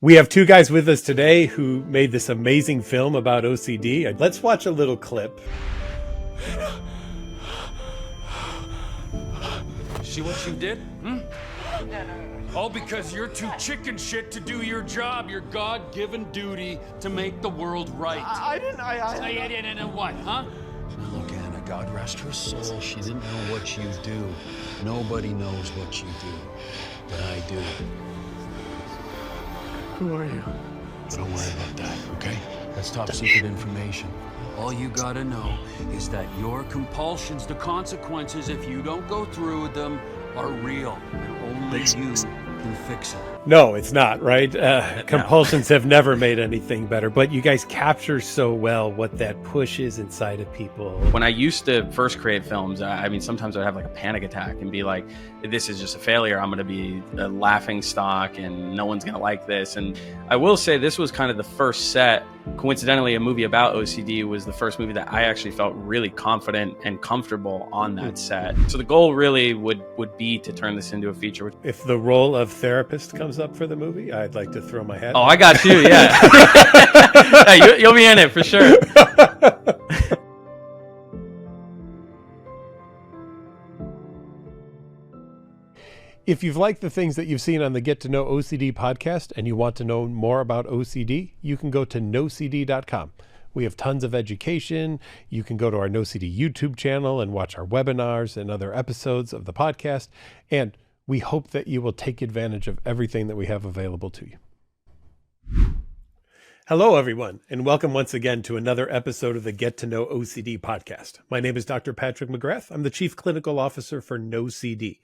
We have two guys with us today who made this amazing film about OCD. Let's watch a little clip. See what you did? All because you're too chicken shit to do your job, your God-given duty to make the world right. I didn't what, huh? Now look, Anna, God rest her soul, she didn't know what you do. Nobody knows what you do, but I do. Who are you? Don't worry about that, okay? That's top secret information. All you gotta know is that your compulsions, the consequences, if you don't go through with them, are real, and only you can fix it. No, it's not, right? Compulsions have never made anything better, but you guys capture so well what that push is inside of people. When I used to first create films, I mean, sometimes I'd have like a panic attack and be like, this is just a failure. I'm going to be a laughing stock and no one's going to like this. And I will say this was kind of the first set. Coincidentally, a movie about OCD was the first movie that I actually felt really confident and comfortable on that set. So the goal really would be to turn this into a feature. If the role of therapist comes up for the movie, I'd like to throw my hat. Oh, I got you, yeah. Hey, you'll be in it for sure. If you've liked the things that you've seen on the Get to Know OCD podcast and you want to know more about OCD, you can go to NOCD.com. We have tons of education. You can go to our NOCD YouTube channel and watch our webinars and other episodes of the podcast. And we hope that you will take advantage of everything that we have available to you. Hello, everyone, and welcome once again to another episode of the Get to Know OCD podcast. My name is Dr. Patrick McGrath. I'm the Chief Clinical Officer for NOCD.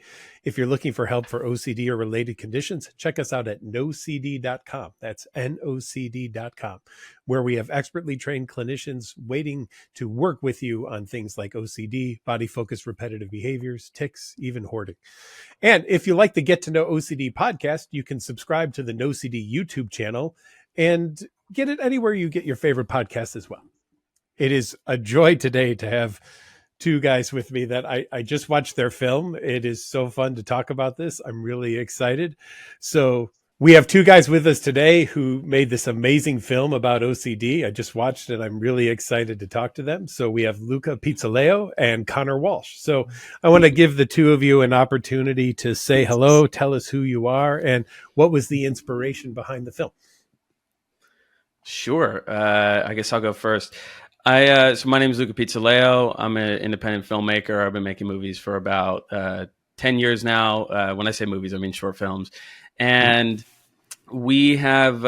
If you're looking for help for OCD or related conditions, check us out at NOCD.com. That's NOCD.com, where we have expertly trained clinicians waiting to work with you on things like OCD, body-focused repetitive behaviors, tics, even hoarding. And if you like the Get to Know OCD podcast, you can subscribe to the NOCD YouTube channel and get it anywhere you get your favorite podcasts as well. It is a joy today to have two guys with me that I just watched their film. It is so fun to talk about this. I'm really excited. So we have two guys with us today who made this amazing film about OCD. I just watched it. I'm really excited to talk to them. So we have Luca Pizzoleo and Conor Walsh. So I want to give the two of you an opportunity to say hello, tell us who you are, and what was the inspiration behind the film. Sure. I guess I'll go first. So my name is Luca Pizzoleo. I'm an independent filmmaker. I've been making movies for about 10 years now. When I say movies, I mean short films. And we have,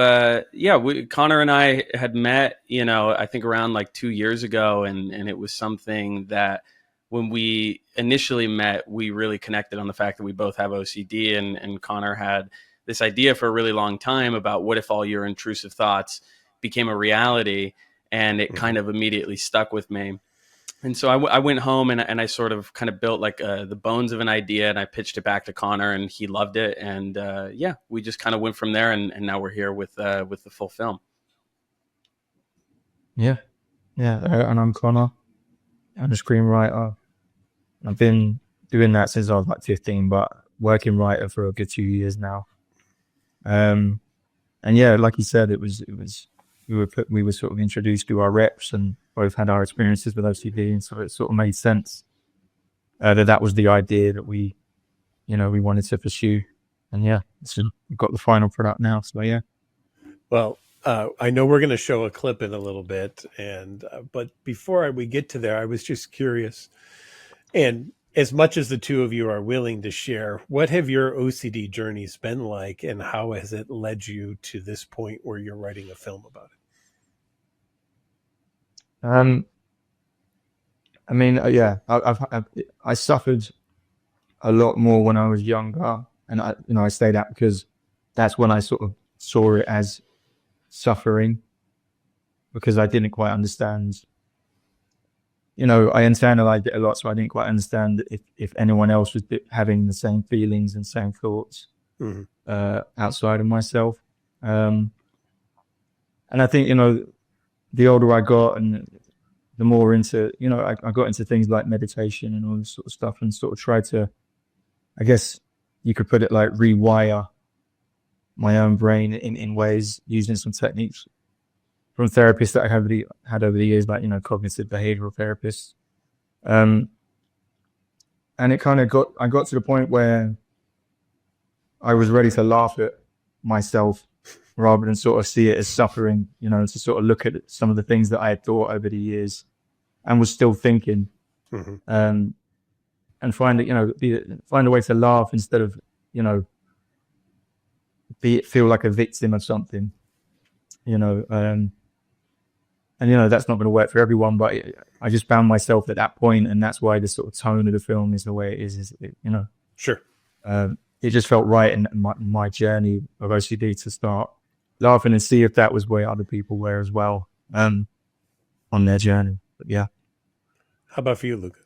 Conor and I had met, I think around like 2 years ago. And it was something that when we initially met, we really connected on the fact that we both have OCD. And Conor had this idea for a really long time about what if all your intrusive thoughts became a reality, and it kind of immediately stuck with me. And so I went home and I sort of kind of built like the bones of an idea, and I pitched it back to Conor, and he loved it. And we just kind of went from there, and now we're here with the full film. Yeah. And I'm Conor. I'm a screenwriter. I've been doing that since I was like 15, but working writer for a good 2 years now. And yeah, like you said, we were sort of introduced to our reps and both had our experiences with OCD, and so it sort of made sense that was the idea that we wanted to pursue. And yeah, we've got the final product now. So yeah. Well, I know we're going to show a clip in a little bit, but before we get to there, I was just curious, and as much as the two of you are willing to share, what have your OCD journeys been like, and how has it led you to this point where you're writing a film about it? I suffered a lot more when I was younger, and I say that because that's when I sort of saw it as suffering, because I didn't quite understand. I internalized it a lot, so I didn't quite understand if anyone else was having the same feelings and same thoughts outside of myself. And I think, the older I got and the more into, I got into things like meditation and all this sort of stuff, and sort of tried to, I guess you could put it like rewire my own brain in ways using some techniques from therapists that I had over the years, like, cognitive behavioral therapists. And it kind of I got to the point where I was ready to laugh at myself rather than sort of see it as suffering, to sort of look at some of the things that I had thought over the years and was still thinking, and find it, find a way to laugh instead of, feel like a victim of something, and that's not going to work for everyone, but I just found myself at that point, and that's why the sort of tone of the film is the way it is. Sure. It just felt right in my journey of OCD to start laughing and see if that was where other people were as well, on their journey. But yeah. How about for you, Luca?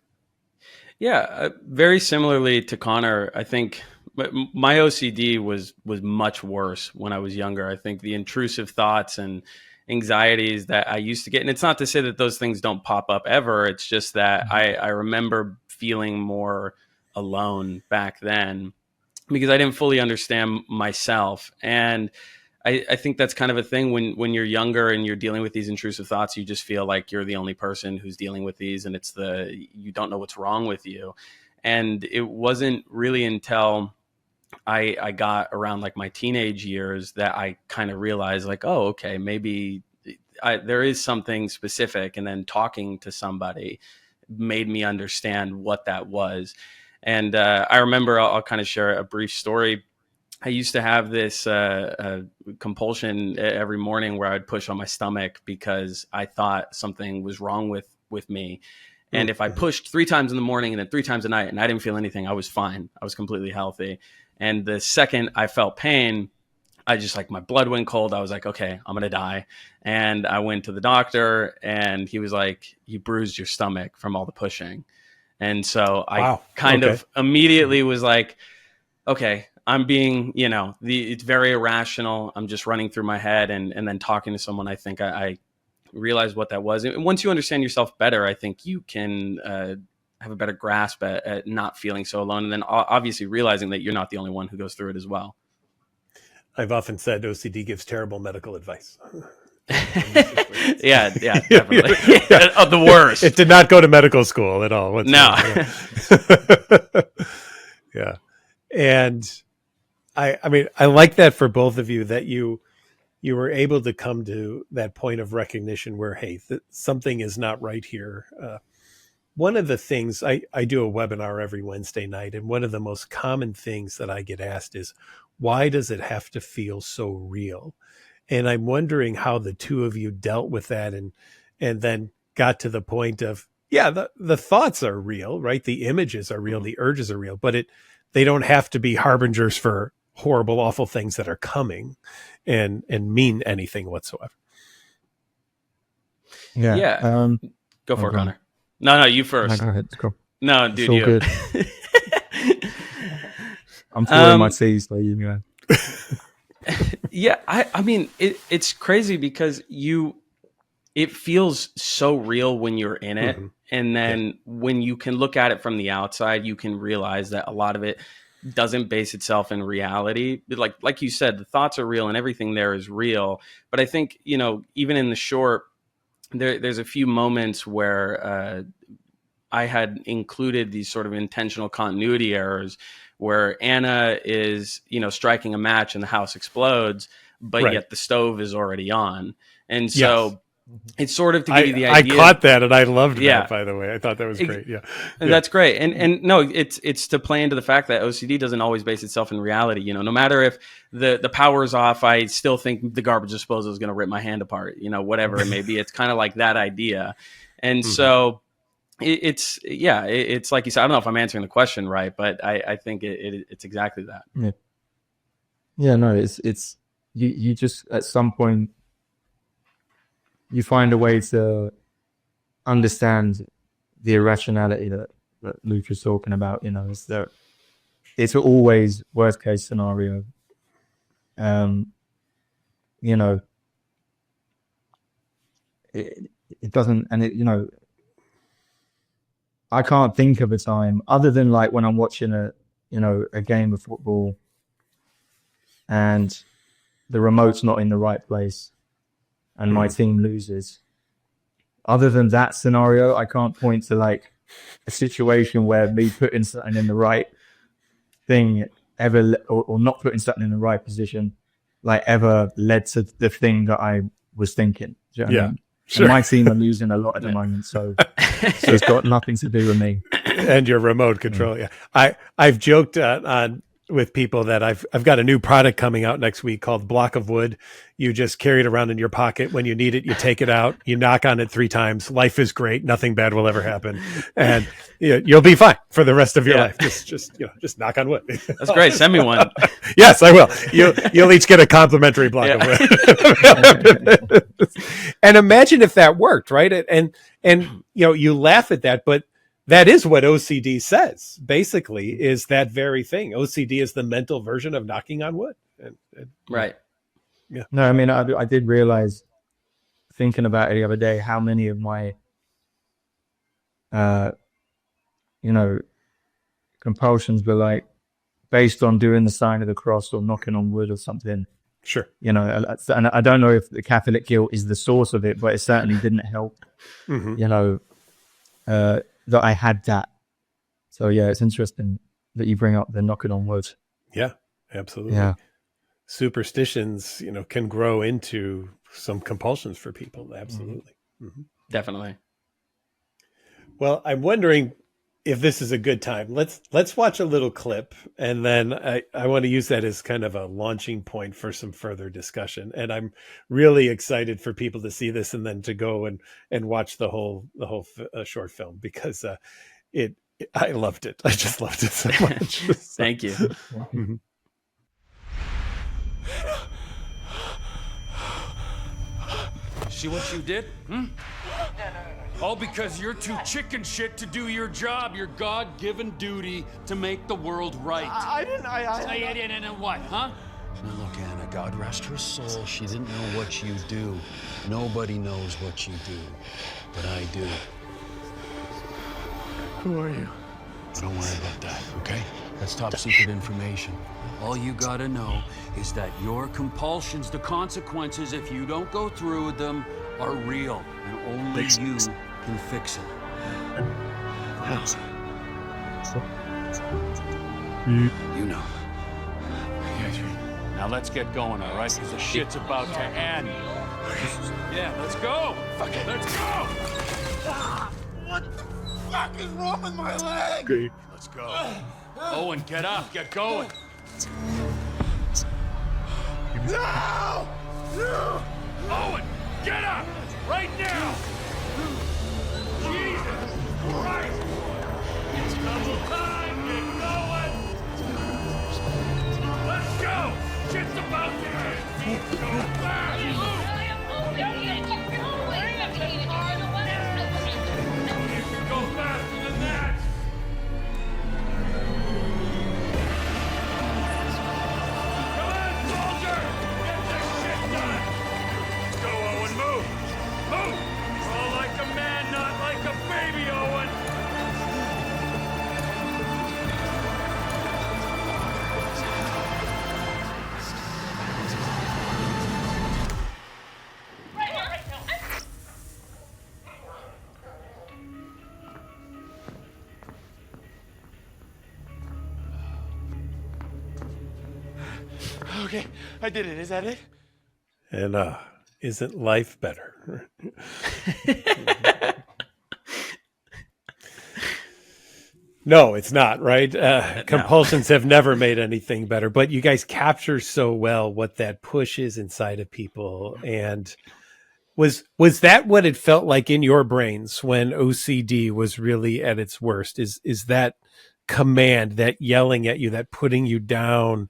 Yeah, very similarly to Conor, I think my OCD was much worse when I was younger. I think the intrusive thoughts and anxieties that I used to get, and it's not to say that those things don't pop up ever. It's just that I remember feeling more alone back then because I didn't fully understand myself. And I think that's kind of a thing when you're younger and you're dealing with these intrusive thoughts, you just feel like you're the only person who's dealing with these, and you don't know what's wrong with you. And it wasn't really until I got around like my teenage years that I kind of realized like, oh, okay, maybe there is something specific. And then talking to somebody made me understand what that was. And I remember, I'll kind of share a brief story. I used to have this compulsion every morning where I'd push on my stomach because I thought something was wrong with me. And if I pushed 3 times in the morning and then 3 times a night and I didn't feel anything, I was fine. I was completely healthy. And the second I felt pain, I just like my blood went cold. I was like, okay, I'm going to die. And I went to the doctor and he was like, you bruised your stomach from all the pushing. And so I kind of immediately was like, okay, I'm being, it's very irrational. I'm just running through my head and then talking to someone. I think I realized what that was. And once you understand yourself better, I think you can have a better grasp at not feeling so alone. And then obviously realizing that you're not the only one who goes through it as well. I've often said OCD gives terrible medical advice. yeah, definitely. Of the worst. It did not go to medical school at all. No. Yeah. And I mean, I like that for both of you, that you were able to come to that point of recognition where, hey, something is not right here. One of the things, I do a webinar every Wednesday night, and one of the most common things that I get asked is, why does it have to feel so real? And I'm wondering how the two of you dealt with that and then got to the point of, yeah, the thoughts are real, right? The images are real, the urges are real, but they don't have to be harbingers for horrible, awful things that are coming and mean anything whatsoever. Yeah. Go for it, Conor. No, you first. No, go ahead. Let's go. No, dude, it's all you. Good. I'm pouring my tea, so you know. Yeah, I mean, it's crazy because it feels so real when you're in it. Mm-hmm. And then when you can look at it from the outside, you can realize that a lot of it doesn't base itself in reality. Like you said, the thoughts are real and everything there is real. But I think, even in the short, there's a few moments where I had included these sort of intentional continuity errors where Anna is, striking a match and the house explodes, but yet the stove is already on. And so it's sort of to give you the idea. I caught that and I loved that, by the way. I thought that was great. Yeah. That's great. And no, it's to play into the fact that OCD doesn't always base itself in reality. No matter if the power is off, I still think the garbage disposal is going to rip my hand apart, whatever it may be. It's kind of like that idea. And so it's like you said, I don't know if I'm answering the question right, but I think it's exactly that. Yeah. Yeah, no, it's you just at some point you find a way to understand the irrationality that Luke is talking about. Is that it's always worst case scenario. It doesn't, and I can't think of a time other than like when I'm watching a game of football and the remote's not in the right place and my team loses. Other than that scenario, I can't point to like a situation where me putting something in the right thing ever, or not putting something in the right position, like ever led to the thing that I was thinking. Do you know what I mean? Sure. And my team are losing a lot at the moment, so it's got nothing to do with me. And your remote control. Yeah. I've joked with people that I've got a new product coming out next week called Block of Wood. You just carry it around in your pocket. When you need it, you take it out, you knock on it 3 times. Life is great. Nothing bad will ever happen. And you'll be fine for the rest of your life. Just knock on wood. That's great. Send me one. Yes, I will. You'll each get a complimentary block of wood. And imagine if that worked, right? And you laugh at that, but that is what OCD says, basically, is that very thing. OCD is the mental version of knocking on wood. Right. Yeah. No, I mean, I did realize, thinking about it the other day, how many of my, compulsions were like based on doing the sign of the cross or knocking on wood or something. Sure. And I don't know if the Catholic guilt is the source of it, but it certainly didn't help, that I had that. So yeah, it's interesting that you bring up the knocking on wood. Yeah, absolutely. Yeah. Superstitions, can grow into some compulsions for people. Absolutely. Mm-hmm. Definitely. Well, I'm wondering if this is a good time. Let's watch a little clip, and then I want to use that as kind of a launching point for some further discussion. And I'm really excited for people to see this and then to go and watch the whole short film, because I loved it. I just loved it so much. Thank you. Mm-hmm. See what you did? All because you're too chicken shit to do your job, your God-given duty to make the world right. I didn't. You didn't know what, huh? Now look, Anna, God rest her soul. She didn't know what you do. Nobody knows what you do, but I do. Who are you? Don't worry about that, okay? That's top secret information. All you gotta know is that your compulsions, the consequences, if you don't go through with them, are real, and only you can fix it. You know. Now let's get going, all right? Because the shit's about to end. Yeah, let's go. Fuck it. Let's go. What the fuck is wrong with my leg? Great. Let's go. Owen, get up. Get going. No! No! Owen, get up! Right now! Jesus Christ! It's double time! Get going! Let's go! Shit's about to end! Go fast! You can go faster than that! Come on, soldier! Get this shit done! Let's go, Owen, move! Move! Roll like a man, not like a baby, Owen! Okay, I did it. Is that it? And isn't life better? No, it's not, right? Compulsions have never made anything better, but you guys capture so well what that push is inside of people. And was that what it felt like in your brains when OCD was really at its worst? Is that command, that yelling at you, that putting you down,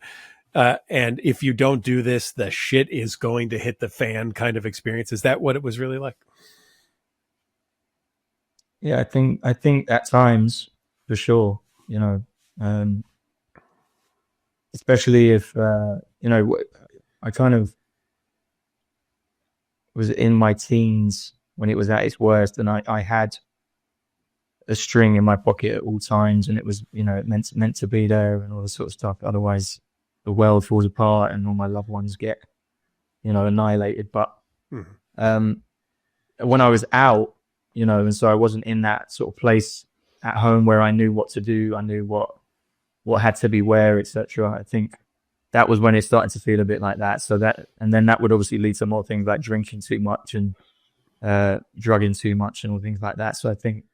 and if you don't do this, the shit is going to hit the fan kind of experience? Is that what it was really like? Yeah, I think at times, for sure, especially if, I kind of was in my teens when it was at its worst, and I had a string in my pocket at all times, and it was, meant to be there and all this sort of stuff. Otherwise, the world falls apart and all my loved ones get annihilated. But Mhm. when I was out, and so I wasn't in that sort of place at home where I knew what to do, I knew what had to be where, etc. I think that was when it started to feel a bit like that. So and then that would obviously lead to more things like drinking too much and drugging too much and all things like that. So I think,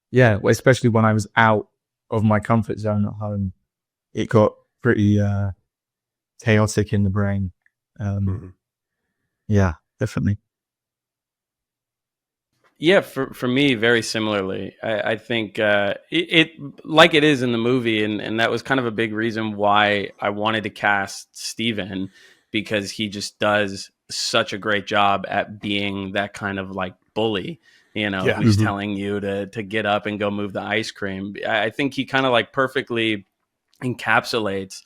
yeah, especially when I was out of my comfort zone at home, it got pretty chaotic in the brain. Yeah, definitely. Yeah, for me, very similarly. I think it like it is in the movie, and that was kind of a big reason why I wanted to cast Steven, because he just does such a great job at being that kind of like bully, Yeah. who's telling you to get up and go move the ice cream. I think he kind of like perfectly encapsulates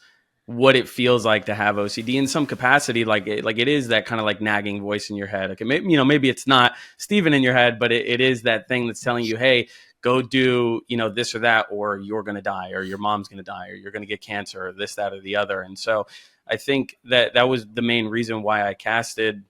what it feels like to have OCD in some capacity. Like it is that kind of like nagging voice in your head. Okay, maybe it's not Steven in your head, but it is that thing that's telling you, hey, go do, this or that, or you're going to die, or your mom's going to die, or you're going to get cancer, or this, that, or the other. And so I think that was the main reason why I casted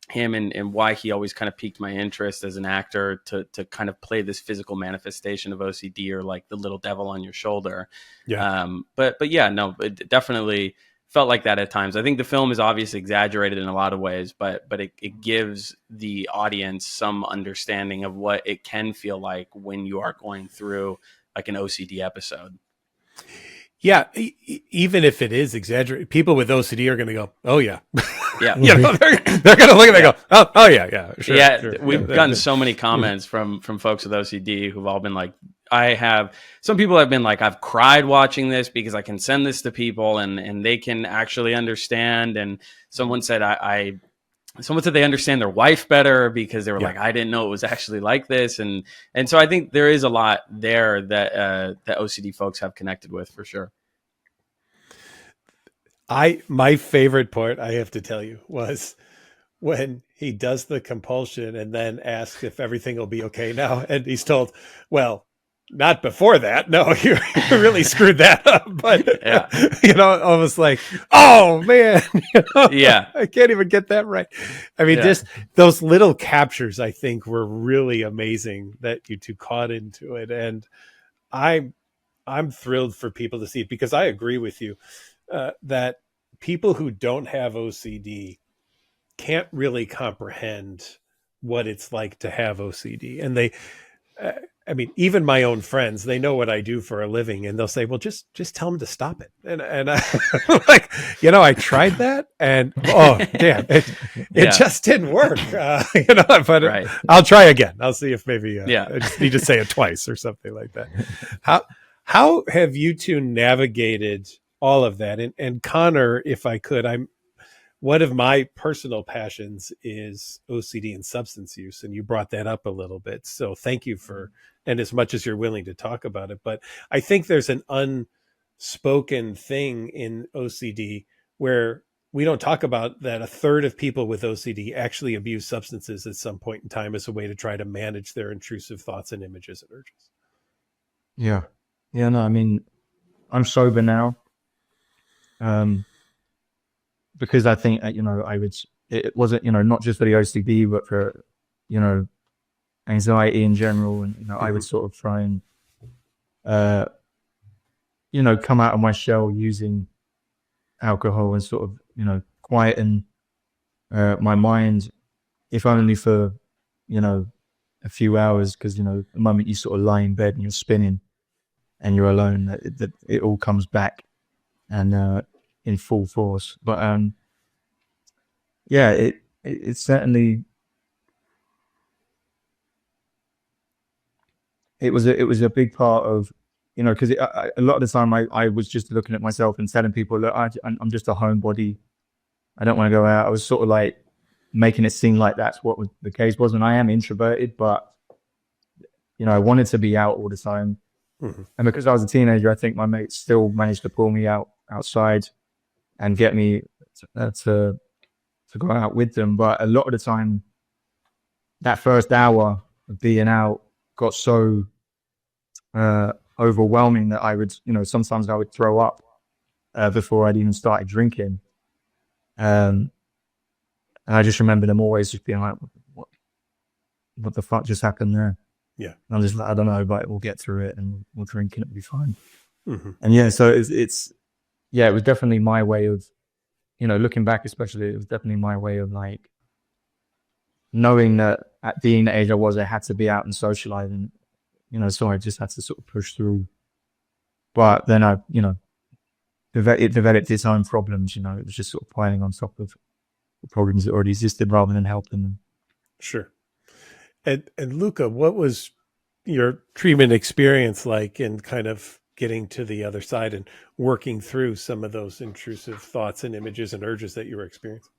him, and why he always kind of piqued my interest as an actor to kind of play this physical manifestation of OCD, or like the little devil on your shoulder. Yeah. But yeah, no, it definitely felt like that at times. I think the film is obviously exaggerated in a lot of ways, but it gives the audience some understanding of what it can feel like when you are going through like an OCD episode. Yeah, even if it is exaggerated, people with OCD are going to go, "Oh yeah, Yeah." they're going to look at it and go, "Oh yeah, sure." Yeah, sure. we've gotten so many comments from folks with OCD who've all been like, some people have been like, I've cried watching this because I can send this to people and they can actually understand. And someone said someone said they understand their wife better because they were like, I didn't know it was actually like this. And so I think there is a lot there that OCD folks have connected with, for sure. My favorite part, I have to tell you, was when he does the compulsion and then asks if everything will be okay now. And he's told, well, not before that. No, you really screwed that up. But, almost like, oh, man. Yeah. I can't even get that right. I mean, just those little captures, I think, were really amazing that you two caught into it. And I'm thrilled for people to see it, because I agree with you that people who don't have OCD can't really comprehend what it's like to have OCD. And they, I mean, even my own friends, they know what I do for a living, and they'll say, well, just tell them to stop it. And I like, I tried that, and oh, damn, it just didn't work. But right. I'll try again. I'll see if maybe, I just need to say it twice or something like that. How have you two navigated all of that? And Conor, if I could, one of my personal passions is OCD and substance use, and you brought that up a little bit. So thank you and as much as you're willing to talk about it, but I think there's an unspoken thing in OCD where we don't talk about that a third of people with OCD actually abuse substances at some point in time as a way to try to manage their intrusive thoughts and images and urges. Yeah. Yeah, no, I mean, I'm sober now. Because I think, it wasn't, not just for the OCD, but for, anxiety in general. And, I would sort of try and, come out of my shell using alcohol and sort of, quieten my mind, if only for, a few hours. Because, the moment you sort of lie in bed and you're spinning and you're alone, that it all comes back and in full force. But yeah, it certainly, it was a big part of, because a lot of the time I was just looking at myself and telling people, look, I'm just a homebody, I don't want to go out. I was sort of like making it seem like that's what was the case was, and I am introverted, but I wanted to be out all the time. And because I was a teenager, I think my mates still managed to pull me outside and get me to go out with them. But a lot of the time, that first hour of being out got so overwhelming that I would, sometimes I would throw up before I'd even started drinking. And I just remember them always just being like, what the fuck just happened there? Yeah. And I'm just like, I don't know, but we'll get through it and we'll drink and it'll be fine. Mm-hmm. And yeah, so it's it was definitely my way of, looking back especially, it was definitely my way of like knowing that at being the age I was, I had to be out and socializing, so I just had to sort of push through. But then I, it developed its own problems, it was just sort of piling on top of the problems that already existed rather than helping them. Sure. And Luca, what was your treatment experience like in kind of getting to the other side and working through some of those intrusive thoughts and images and urges that you were experiencing?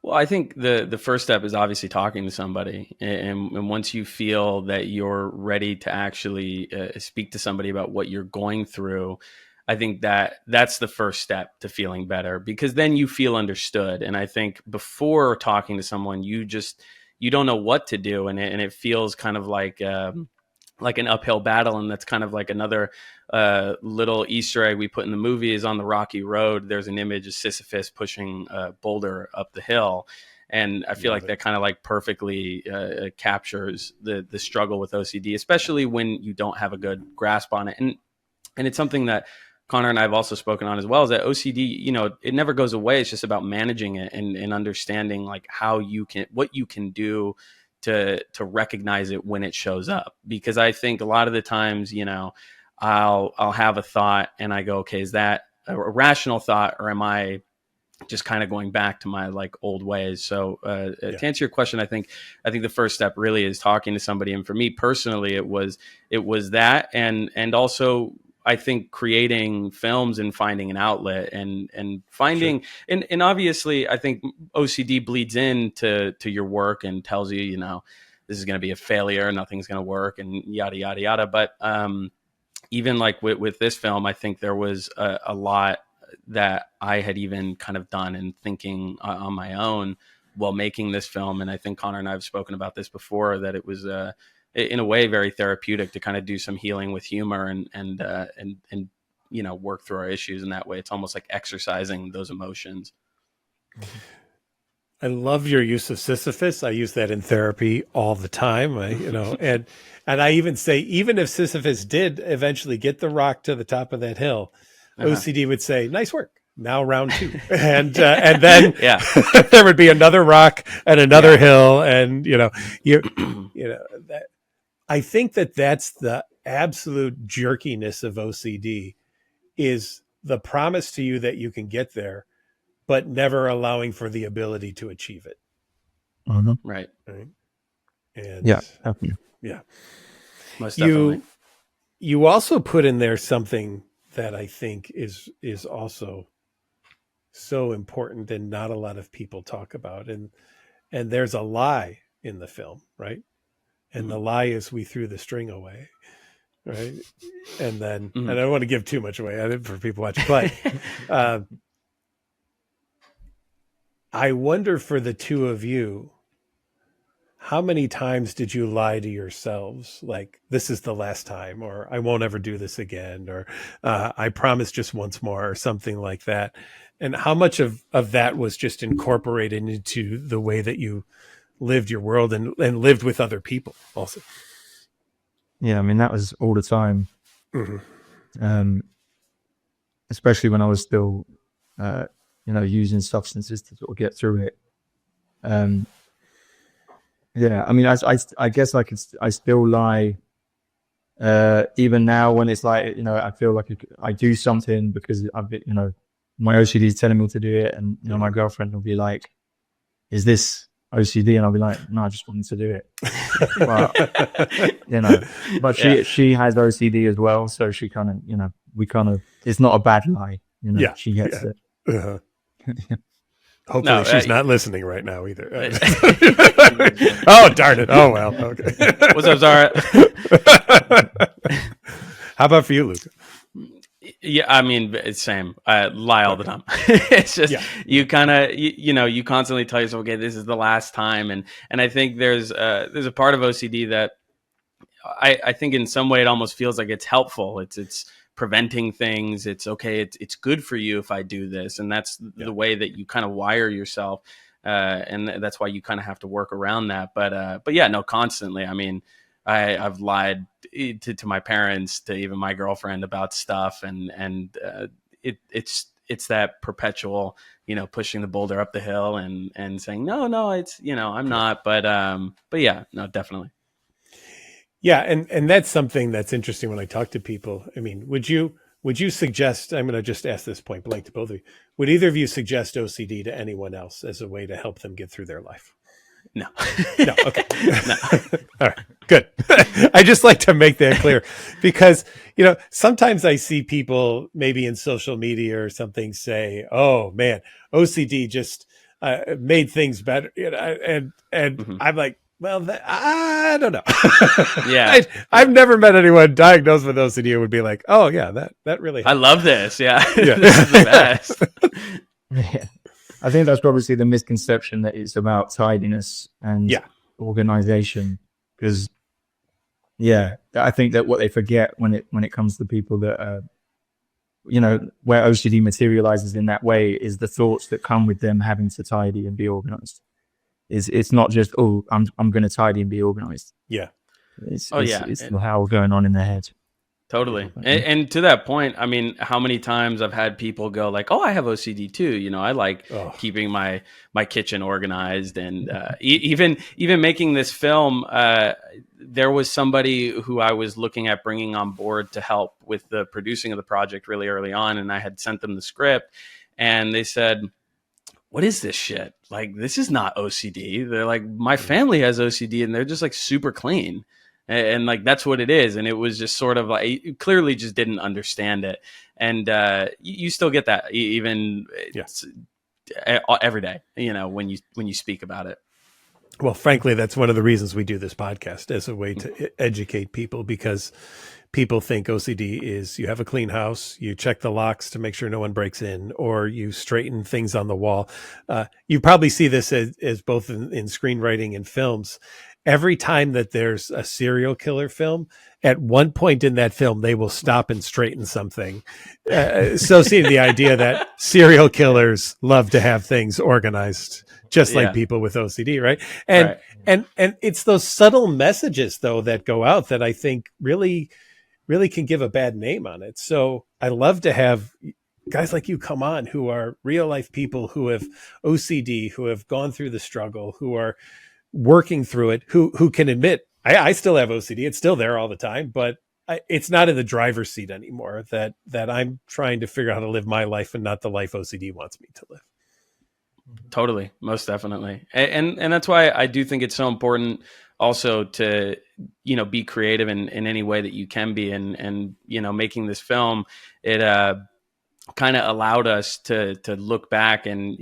Well, I think the first step is obviously talking to somebody. And once you feel that you're ready to actually speak to somebody about what you're going through, I think that's the first step to feeling better, because then you feel understood. And I think before talking to someone, you don't know what to do. And it feels kind of like an uphill battle. And that's kind of like another little Easter egg we put in the movie is on the rocky road. There's an image of Sisyphus pushing a boulder up the hill. And I feel like that kind of like perfectly captures the struggle with OCD, especially when you don't have a good grasp on it. And it's something that Conor and I have also spoken on as well, is that OCD, it never goes away. It's just about managing it and understanding like what you can do to recognize it when it shows up. Because I think a lot of the times, I'll have a thought and I go, okay, is that a rational thought, or am I just kind of going back to my like old ways? So to answer your question, I think the first step really is talking to somebody. And for me personally, it was that, and also I think creating films and finding an outlet and finding, sure. and obviously I think OCD bleeds into your work and tells you, this is going to be a failure, nothing's going to work, and yada, yada, yada. But even like with this film, I think there was a lot that I had even kind of done and thinking on my own while making this film. And I think Conor and I have spoken about this before, that it was in a way very therapeutic to kind of do some healing with humor and work through our issues in that way. It's almost like exercising those emotions. I love your use of Sisyphus. I use that in therapy all the time. And I even say, even if Sisyphus did eventually get the rock to the top of that hill, OCD would say, "Nice work. Now round 2." And then there would be another rock and another hill. And, that, I think that's the absolute jerkiness of OCD, is the promise to you that you can get there, but never allowing for the ability to achieve it. Mm-hmm. Right. And definitely. Yeah. Most definitely. You also put in there something that I think is also so important and not a lot of people talk about. And there's a lie in the film, right? And the lie is we threw the string away. Right. And then, and I don't want to give too much away for people watching, but I wonder for the two of you, how many times did you lie to yourselves? Like, this is the last time, or I won't ever do this again, or I promise just once more, or something like that. And how much of that was just incorporated into the way that you lived your world and lived with other people also? Yeah, I mean, that was all the time. Mm-hmm. Especially when I was still, using substances to sort of get through it. Yeah, I mean, I guess I still lie, even now when it's like, I feel like I do something because my OCD is telling me to do it, and my girlfriend will be like, "Is this OCD?" And I'll be like, "No, I just wanted to do it." But she has OCD as well, so she kind of it's not a bad lie, she gets it. Uh-huh. Hopefully she's not listening right now either. Oh, darn it. Oh, well. Okay. What's up, Zara? How about for you, Luca? Yeah, I mean, it's same. I lie all the time. It's just, you kind of, you constantly tell yourself, okay, this is the last time. And I think there's a part of OCD that I think in some way it almost feels like it's helpful. It's preventing things. It's okay. It's good for you if I do this. And that's the way that you kind of wire yourself. and that's why you kind of have to work around that. But yeah, no, constantly. I mean, I've lied to my parents, to even my girlfriend about stuff, and it's that perpetual, pushing the boulder up the hill and saying no, it's I'm not, but yeah, no, definitely. Yeah, and that's something that's interesting when I talk to people. I mean, would you suggest, I'm going to just ask this point blank to both of you, would either of you suggest OCD to anyone else as a way to help them get through their life? No. No, okay. No. All right, good. I just like to make that clear because, sometimes I see people maybe in social media or something say, oh man, OCD just made things better. And Mm-hmm. I'm like, well, I don't know. Yeah. I've never met anyone diagnosed with OCD who would be like, oh yeah, that really helps. I love this. Yeah. Yeah. This is the best. Yeah. I think that's probably the misconception that it's about tidiness and organization. Because, I think that what they forget when it comes to people that, where OCD materializes in that way is the thoughts that come with them having to tidy and be organized. It's not just, I'm going to tidy and be organized. Yeah. It's how going on in their head. Totally. And to that point, I mean, how many times I've had people go like, oh, I have OCD too. I like keeping my kitchen organized. And even making this film, there was somebody who I was looking at bringing on board to help with the producing of the project really early on. And I had sent them the script and they said, what is this shit? Like, this is not OCD. They're like, my family has OCD and they're just like super clean. And like, that's what it is. And it was just sort of like, you clearly just didn't understand it. And you still get that even every day, when you speak about it. Well, frankly, that's one of the reasons we do this podcast, as a way to educate people, because people think OCD is you have a clean house, you check the locks to make sure no one breaks in, or you straighten things on the wall. You probably see this as both in screenwriting and films. Every time that there's a serial killer film, at one point in that film, they will stop and straighten something. Associating the idea that serial killers love to have things organized, just like people with OCD, right? And it's those subtle messages, though, that go out that I think really can give a bad name on it. So I love to have guys like you come on who are real life people who have OCD, who have gone through the struggle, who are working through it, who can admit, I still have OCD. It's still there all the time, but it's not in the driver's seat anymore, that I'm trying to figure out how to live my life and not the life OCD wants me to live. Totally. Most definitely. And that's why I do think it's so important also to, be creative in any way that you can be. And making this film, it kind of allowed us to look back and,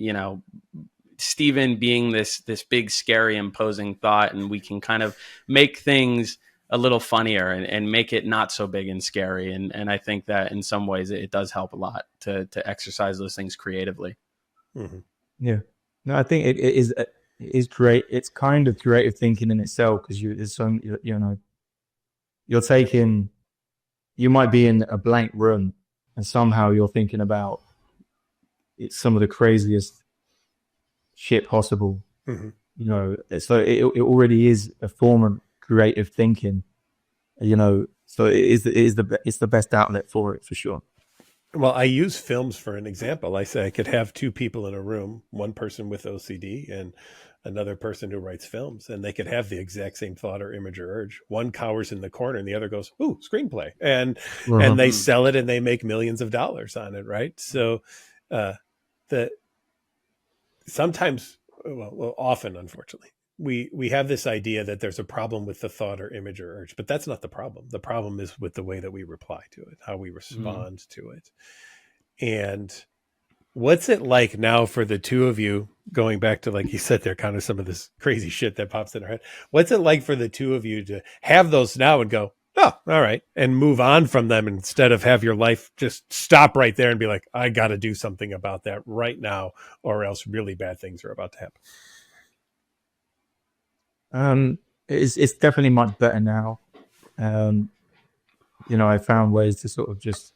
Stephen being this big, scary, imposing thought, and we can kind of make things a little funnier and make it not so big and scary. And I think that in some ways it does help a lot to exercise those things creatively. Mm-hmm. Yeah. No, I think it is great. It's kind of creative thinking in itself, because you might be in a blank room and somehow you're thinking about some of the craziest shit possible. Mm-hmm. So it already is a form of creative thinking, so it's the best outlet for it, for sure. Well, I use films for an example. I say I could have two people in a room, one person with OCD and another person who writes films, and they could have the exact same thought or image or urge. One cowers in the corner and the other goes, ooh, screenplay. And they sell it and they make millions of dollars on it, right? So often, unfortunately, we have this idea that there's a problem with the thought or image or urge, but that's not the problem. The problem is with the way that we reply to it, how we respond to it. And what's it like now for the two of you, going back to, like you said, there kind of some of this crazy shit that pops in our head. What's it like for the two of you to have those now and go, oh, all right, and move on from them, instead of have your life just stop right there and be like, I got to do something about that right now, or else really bad things are about to happen? It's definitely much better now. I found ways to sort of just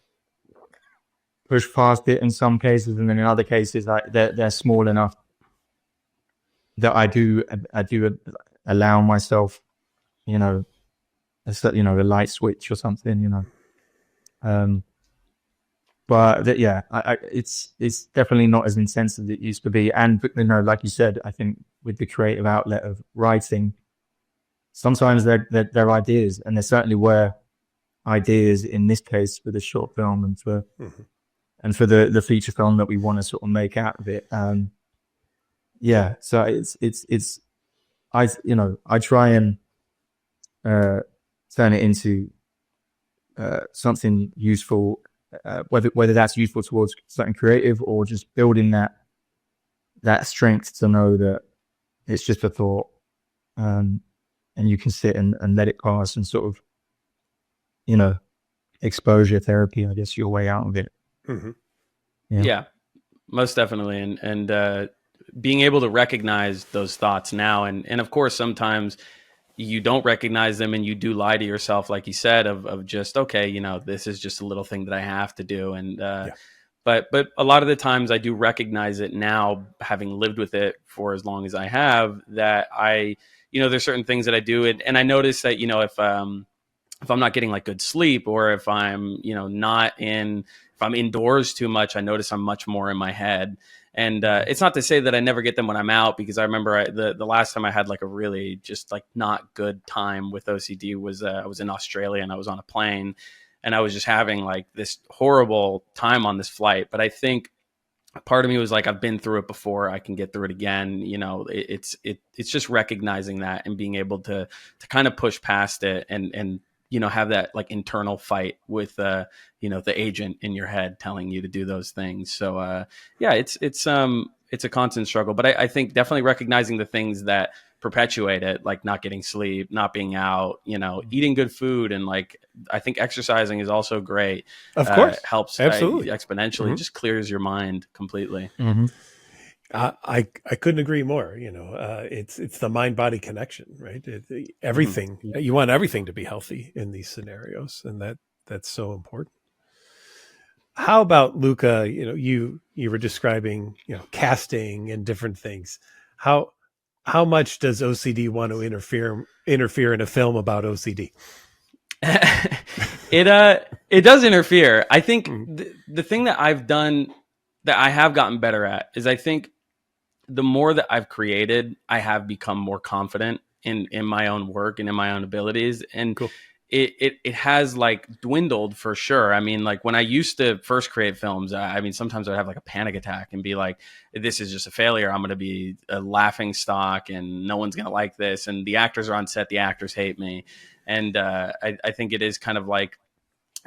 push past it in some cases, and then in other cases, they're small enough that I do allow myself, you know, a light switch or something, you know. But it's definitely not as intense as it used to be. And, you know, like you said, I think with the creative outlet of writing, sometimes they're ideas, and there certainly were ideas in this case for the short film and for the feature film that we want to sort of make out of it. So it's I try and turn it into something useful, whether that's useful towards something creative or just building that strength to know that it's just a thought, and you can sit and let it pass and sort of, you know, exposure therapy, I guess, your way out of it. Mm-hmm. Yeah, most definitely. And being able to recognize those thoughts now. And of course, sometimes you don't recognize them and you do lie to yourself, like you said, of just, okay, you know, this is just a little thing that I have to do. And, but a lot of the times I do recognize it now, having lived with it for as long as I have, that there's certain things that I do. And I notice that, you know, if I'm not getting like good sleep, or if I'm, you know, if I'm indoors too much, I notice I'm much more in my head. And it's not to say that I never get them when I'm out, because I remember the last time I had like a really just like not good time with OCD was I was in Australia and I was on a plane and I was just having like this horrible time on this flight. But I think part of me was like, I've been through it before, I can get through it again. You know, it's just recognizing that and being able to kind of push past it and you know, have that like internal fight with, you know, the agent in your head telling you to do those things. So, it's a constant struggle, but I think definitely recognizing the things that perpetuate it, like not getting sleep, not being out, you know, eating good food. And like, I think exercising is also great. Of course. Helps absolutely exponentially, just clears your mind completely. Mm-hmm. I couldn't agree more. You know, it's the mind body connection, right? Everything you want everything to be healthy in these scenarios, and that's so important. How about Luca? You know, you were describing, you know, casting and different things. How much does OCD want to interfere in a film about OCD? It does interfere. I think the thing that I've done that I have gotten better at is, I think the more that I've created, I have become more confident in my own work and in my own abilities. And cool. It has like dwindled for sure. I mean, like when I used to first create films, I mean, sometimes I'd have like a panic attack and be like, this is just a failure. I'm going to be a laughing stock and no one's going to like this. And the actors are on set, the actors hate me. And I think it is kind of like,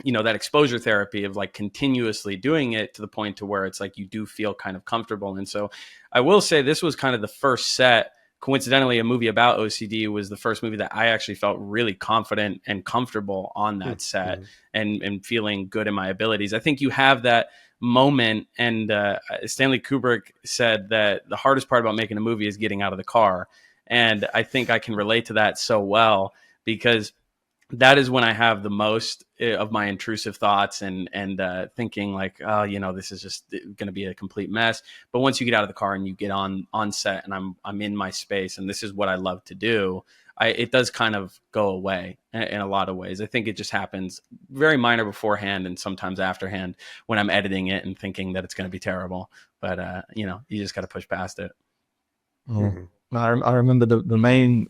you know, that exposure therapy of like continuously doing it to the point to where it's like you do feel kind of comfortable. And so I will say this was kind of the first set. Coincidentally, a movie about OCD was the first movie that I actually felt really confident and comfortable on that set and feeling good in my abilities. I think you have that moment, and Stanley Kubrick said that the hardest part about making a movie is getting out of the car. And I think I can relate to that so well, because that is when I have the most of my intrusive thoughts and thinking like, oh, you know, this is just going to be a complete mess. But once you get out of the car and you get on set and I'm in my space and this is what I love to do, it does kind of go away in a lot of ways. I think it just happens very minor beforehand and sometimes afterhand when I'm editing it and thinking that it's going to be terrible. But, you know, you just got to push past it. I remember the main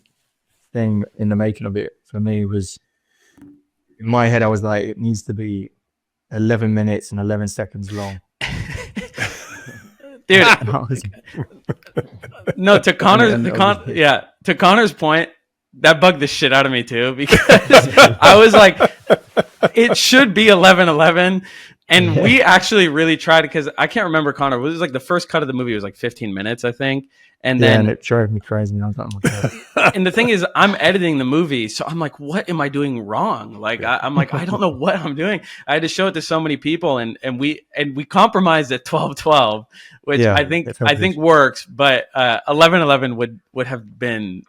thing in the making of it for me was, in my head, I was like, it needs to be 11 minutes and 11 seconds long. Dude, no, to Connor's point, that bugged the shit out of me too, because I was like, it should be 11:11. And we actually really tried, because I can't remember, Connor, it was like the first cut of the movie was like 15 minutes, I think. And then it drove me crazy. I was like, and the thing is, I'm editing the movie, so I'm like, what am I doing wrong? Like, I'm like, I don't know what I'm doing. I had to show it to so many people, and we compromised at 12:12, which I think works. But 11:11 would have been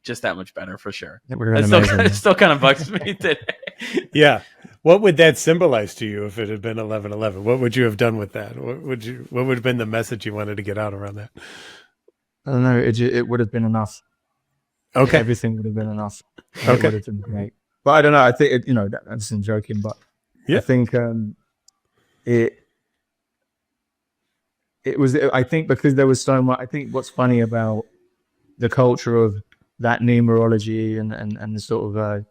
just that much better for sure. It still kind of bugs me today. Yeah. What would that symbolize to you if it had been 11:11? What would you have done with that? What would have been the message you wanted to get out around that? I don't know. It would have been enough. Okay. Everything would have been enough. Okay. It would have been great. But I don't know. I think that's joking. But Yeah. I think it was. I think because there was so much. I think what's funny about the culture of that numerology and the sort of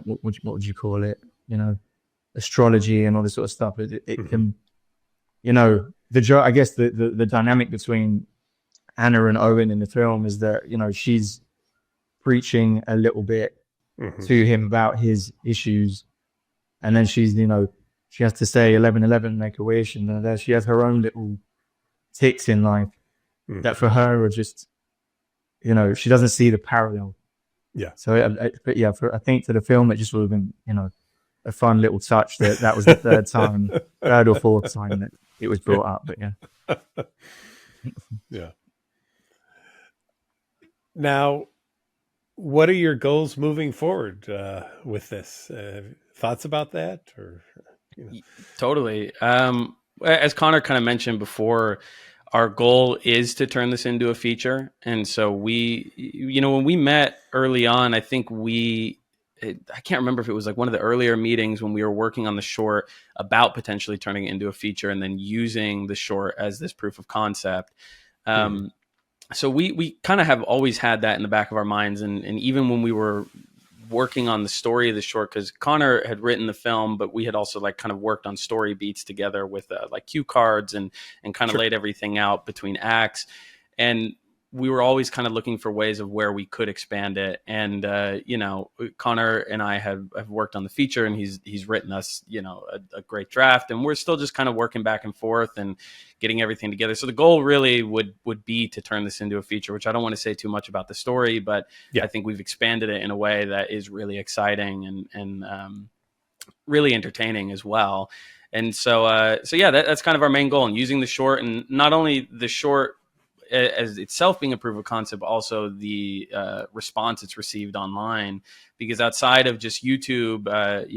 what would you call it? Astrology and all this sort of stuff. It can, I guess the dynamic between Anna and Owen in the film is that she's preaching a little bit to him about his issues, and then she's she has to say 11:11, make a wish, and then she has her own little ticks in life that for her are just she doesn't see the parallel. Yeah. So I think to the film it just would have been a fun little touch that was the third or fourth time that it was brought up. But yeah. Yeah. Now, what are your goals moving forward with this? Thoughts about that, or Totally. As Conor kind of mentioned before, our goal is to turn this into a feature, and so when we met early on, I think I can't remember if it was like one of the earlier meetings when we were working on the short about potentially turning it into a feature and then using the short as this proof of concept. So we kind of have always had that in the back of our minds. And even when we were working on the story of the short, because Conor had written the film, but we had also like kind of worked on story beats together with like cue cards and kind of laid everything out between acts. And we were always kind of looking for ways of where we could expand it. And, Conor and I have worked on the feature, and he's written us, a great draft, and we're still just kind of working back and forth and getting everything together. So the goal really would be to turn this into a feature, which I don't want to say too much about the story, but I think we've expanded it in a way that is really exciting and really entertaining as well. And so that's kind of our main goal, and using the short, and not only the short as itself being a proof of concept, also the response it's received online, because outside of just YouTube,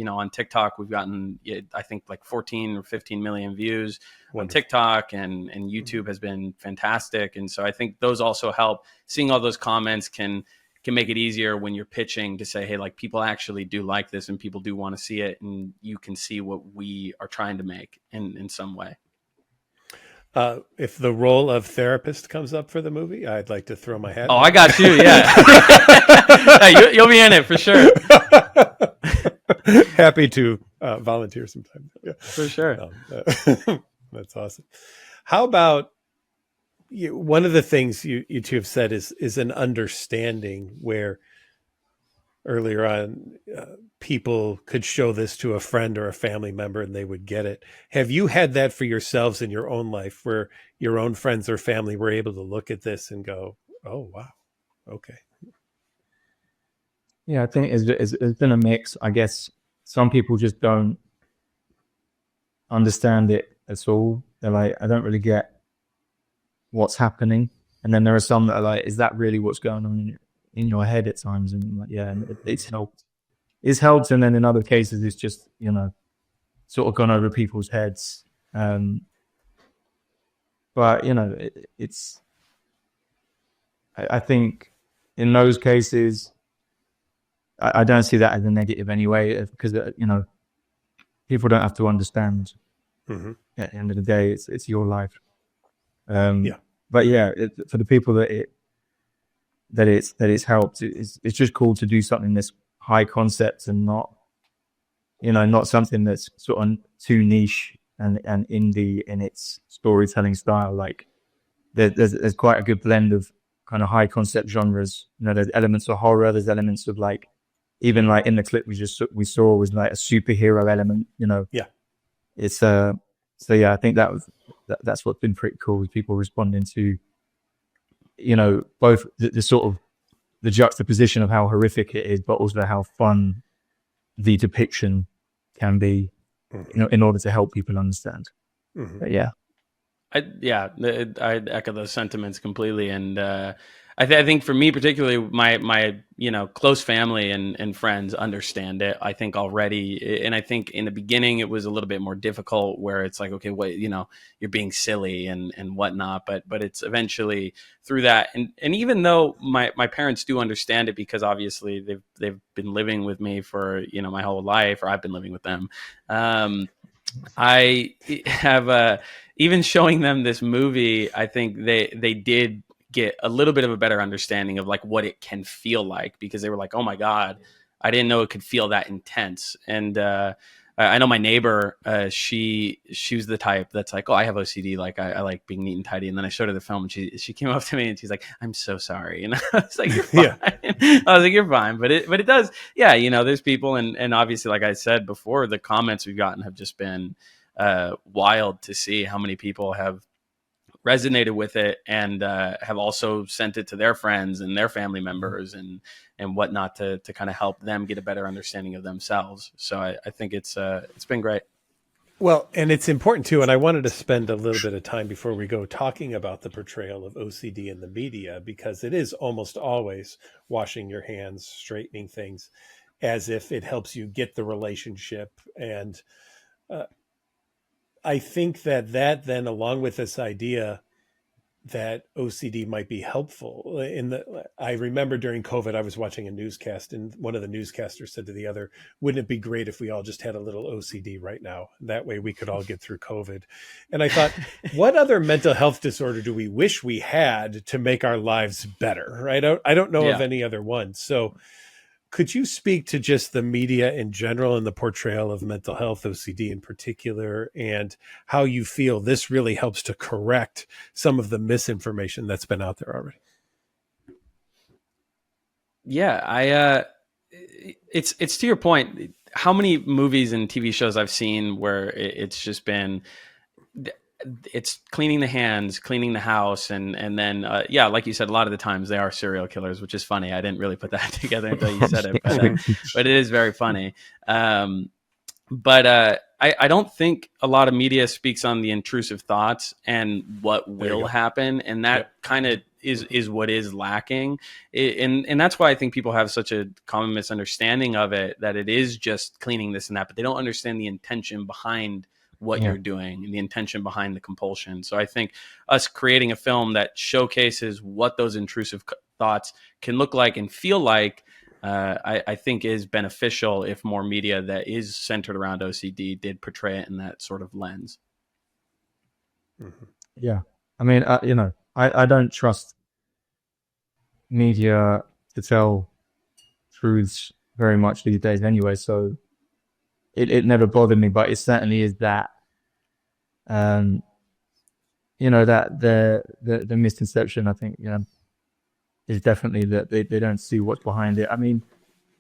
on TikTok, we've gotten, I think, like 14 or 15 million views on TikTok, and YouTube has been fantastic. And so I think those also help. Seeing all those comments can make it easier when you're pitching to say, hey, like, people actually do like this and people do want to see it, and you can see what we are trying to make in some way. If the role of therapist comes up for the movie, I'd like to throw my hat. Oh, I got you. Yeah. Hey, you'll be in it for sure. Happy to volunteer sometime. Yeah. For sure. That's awesome. How about one of the things you two have said is an understanding where earlier on people could show this to a friend or a family member and they would get it. Have you had that for yourselves in your own life, where your own friends or family were able to look at this and go, oh, wow. Okay. Yeah, I think it's been a mix. I guess some people just don't understand it at all. They're like, I don't really get what's happening. And then there are some that are like, is that really what's going on in your head at times? And I'm like, yeah, it's helped. It's helped. And then in other cases, it's just, sort of gone over people's heads. But, I think in those cases, I don't see that as a negative anyway, because, people don't have to understand. At the end of the day, it's your life. But yeah, for the people that it's helped, it's just cool to do something that's high concept and not something that's sort of too niche and indie in its storytelling style. Like there's quite a good blend of kind of high concept genres. There's elements of horror, there's elements of like, even like in the clip we saw was like a superhero element. It's so yeah, I think that's what's been pretty cool, with people responding to both the sort of the juxtaposition of how horrific it is, but also how fun the depiction can be, in order to help people understand. But yeah. I echo those sentiments completely. And I think for me particularly, my close family and friends understand it, I think, already. And I think in the beginning it was a little bit more difficult, where it's like, okay, wait, you're being silly and whatnot. But it's eventually through that. And even though my parents do understand it, because obviously they've been living with me for my whole life, or I've been living with them. I have even showing them this movie, I think they did get a little bit of a better understanding of like what it can feel like, because they were like, oh my God, I didn't know it could feel that intense. And I know my neighbor, she was the type that's like, oh, I have OCD. Like I like being neat and tidy. And then I showed her the film, and she came up to me and she's like, I'm so sorry. And I was like, you're fine. I was like, you're fine. But it does. Yeah. There's people. And obviously, like I said before, the comments we've gotten have just been wild to see how many people have resonated with it, and have also sent it to their friends and their family members and whatnot to kind of help them get a better understanding of themselves. So I think it's been great. Well, and it's important too, and I wanted to spend a little bit of time before we go talking about the portrayal of OCD in the media, because it is almost always washing your hands, straightening things, as if it helps you get the relationship. And I think that then, along with this idea that OCD might be helpful I remember during COVID, I was watching a newscast, and one of the newscasters said to the other, wouldn't it be great if we all just had a little OCD right now? That way we could all get through COVID. And I thought, what other mental health disorder do we wish we had to make our lives better? Right? I don't know of any other one. So could you speak to just the media in general and the portrayal of mental health, OCD in particular, and how you feel this really helps to correct some of the misinformation that's been out there already? Yeah, it's to your point, how many movies and TV shows I've seen where it's just been, it's cleaning the hands, cleaning the house, and then like you said, a lot of the times they are serial killers, which is funny. I didn't really put that together until you said it, but it is very funny. But I don't think a lot of media speaks on the intrusive thoughts and what will happen, and that kind of is what is lacking. And that's why I think people have such a common misunderstanding of it, that it is just cleaning this and that, but they don't understand the intention behind what you're doing and the intention behind the compulsion. So I think us creating a film that showcases what those intrusive thoughts can look like and feel like, I think is beneficial if more media that is centered around OCD did portray it in that sort of lens. Mm-hmm. Yeah. I mean, I don't trust media to tell truths very much these days anyway, so it never bothered me, but it certainly is that, that the misconception, I think, is definitely that they don't see what's behind it. I mean,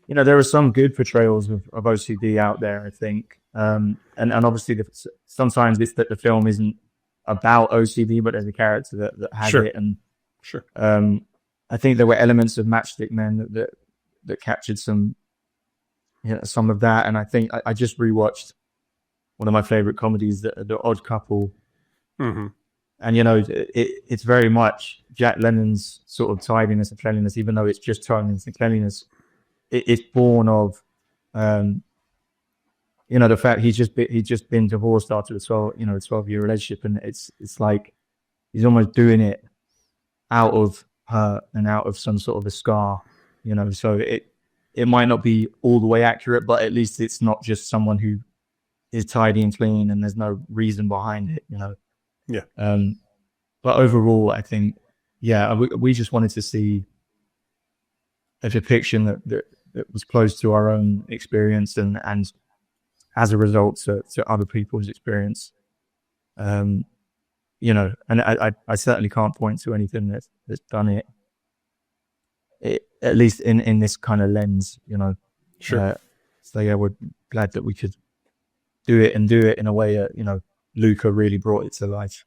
there are some good portrayals of OCD out there, I think. And obviously sometimes it's that the film isn't about OCD, but there's a character that has it. And I think there were elements of Matchstick Men that captured some of that. And I think I just rewatched one of my favorite comedies, The Odd Couple. Mm-hmm. And, it's very much Jack Lennon's sort of tidiness and cleanliness, even though it's just tidiness and cleanliness. It's born of, the fact he's just been divorced after a 12-year relationship. And it's like he's almost doing it out of hurt and out of some sort of a scar, so it might not be all the way accurate, but at least it's not just someone who is tidy and clean and there's no reason behind it, Yeah. But overall, I think, we just wanted to see a depiction that was close to our own experience and as a result to other people's experience. And I certainly can't point to anything that's done it at least in this kind of lens, Sure. So we're glad that we could do it in a way that, Luca really brought it to life.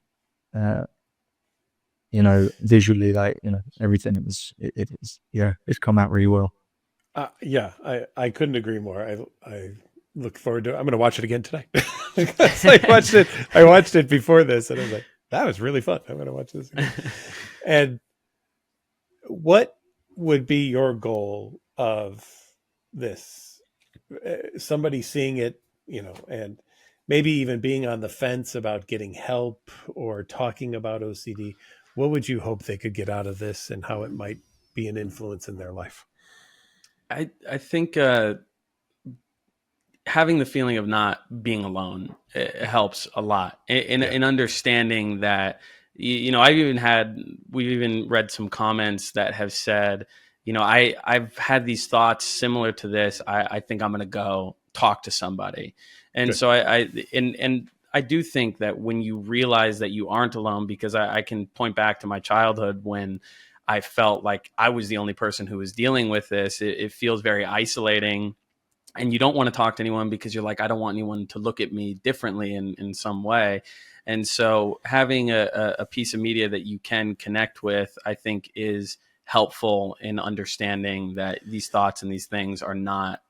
Visually, like, everything. It's come out really well. I couldn't agree more. I look forward to it. I'm going to watch it again tonight. I watched it before this and I was like, that was really fun. I'm going to watch this again. And What would be your goal of this? Somebody seeing it, and maybe even being on the fence about getting help or talking about OCD. What would you hope they could get out of this, and how it might be an influence in their life? I think having the feeling of not being alone, it helps a lot in understanding that, we've even read some comments that have said, I've had these thoughts similar to this. I think I'm going to go talk to somebody. And Good. so I do think that when you realize that you aren't alone, because I can point back to my childhood when I felt like I was the only person who was dealing with this. It feels very isolating. And you don't want to talk to anyone because you're like, I don't want anyone to look at me differently in some way. And so having a piece of media that you can connect with, I think, is helpful in understanding that these thoughts and these things are not,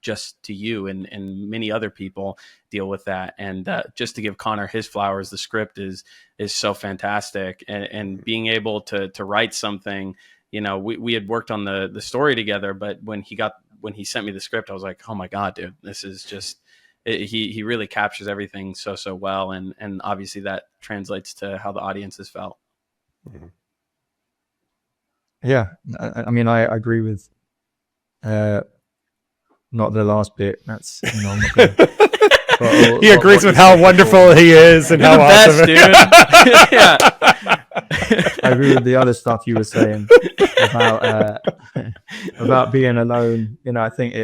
just to you, and many other people deal with that. And just to give Conor his flowers, the script is so fantastic. And being able to write something, we had worked on the story together, but when he sent me the script, I was like, oh my God, dude, this is just, he really captures everything so well. And obviously that translates to how the audience has felt. Mm-hmm. Yeah, I mean, I agree with not the last bit. That's I'm not gonna, he agrees with how wonderful he is and how awesome, dude. Yeah. I agree with the other stuff you were saying about being alone. I think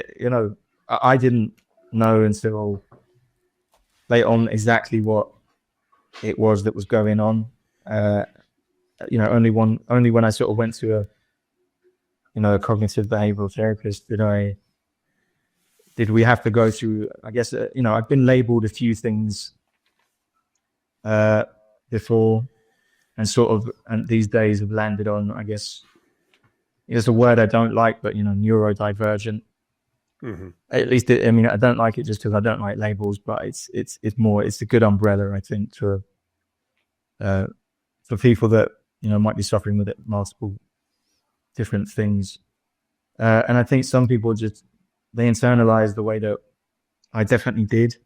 I didn't know until late on exactly what it was that was going on. Only when I sort of went to a cognitive behavioral therapist did we have to go through, I guess, I've been labeled a few things before, and these days have landed on, I guess, it's a word I don't like, but neurodivergent. Mm-hmm. At least, I don't like it just because I don't like labels, but it's a good umbrella, I think, for people that might be suffering with it, multiple different things. And I think some people they internalize the way that I definitely did.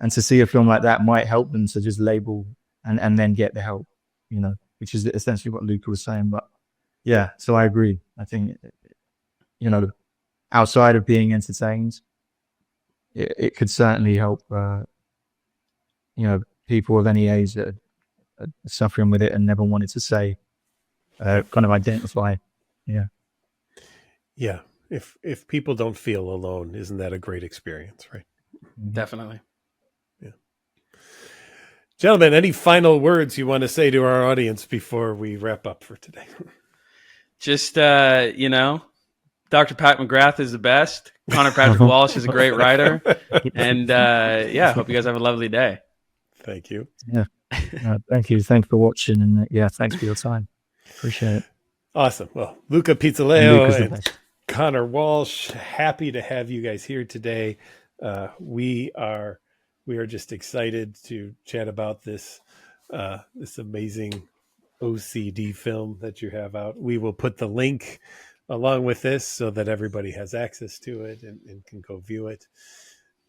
And to see a film like that might help them to just label and then get the help, which is essentially what Luca was saying. But yeah, so I agree. I think, outside of being entertained, it could certainly help, people of any age that are suffering with it and never wanted to say, kind of identify. Yeah. Yeah. If people don't feel alone, isn't that a great experience, right? Definitely. Yeah. Gentlemen, any final words you want to say to our audience before we wrap up for today? Just, Dr. Pat McGrath is the best. Conor Patrick Walsh is a great writer. And hope you guys have a lovely day. Thank you. Yeah. Thank you. Thanks for watching. And thanks for your time. Appreciate it. Awesome. Well, Luca Pizzoleo and Conor Walsh, happy to have you guys here today. We are just excited to chat about this amazing OCD film that you have out. We will put the link along with this so that everybody has access to it and can go view it.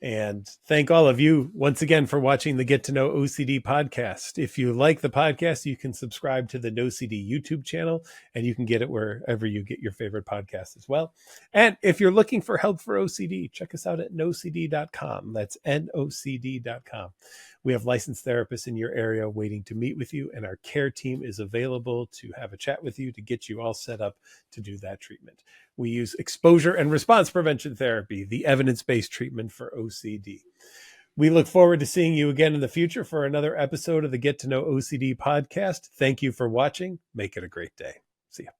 And thank all of you once again for watching the Get to Know OCD podcast. If you like the podcast, you can subscribe to the NOCD YouTube channel, and you can get it wherever you get your favorite podcasts as well. And if you're looking for help for OCD, check us out at NOCD.com. That's NOCD.com. We have licensed therapists in your area waiting to meet with you, and our care team is available to have a chat with you to get you all set up to do that treatment. We use exposure and response prevention therapy, the evidence-based treatment for OCD. We look forward to seeing you again in the future for another episode of the Get to Know OCD podcast. Thank you for watching. Make it a great day. See ya.